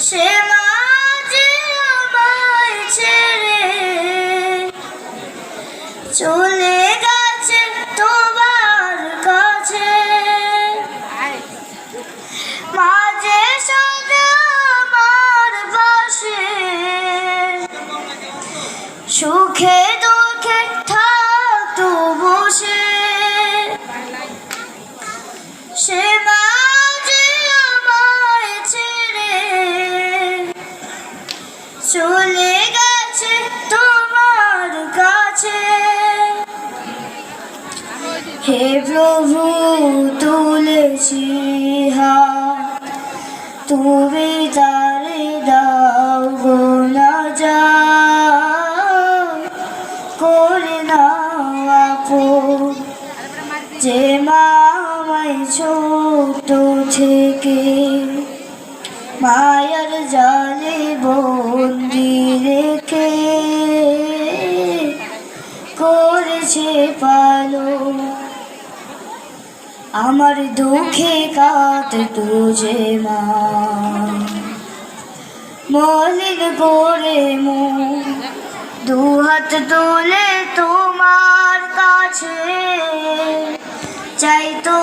সে মা যে আমায় ছেড়ে চলে গেছে তোমার কাছে, মা যে সদা আমার পাশে, সুখে দুঃখে থাকতো বসে। সে মা যে আমায় ছেড়ে চলে গেছে তোমার কাছে। হে প্রভু তুলেছি হাত, তুমি তারে দাও গো না যাও, করে নাও আপন। যে মা আমায় ছোট থেকে মায়ার জালে বন্দি রেখে করেছে পালন, আমার দুঃখে কাঁদতো যে মা। মলিন করে মুখ দুহাত তুলে তোমার কাছে চাইতো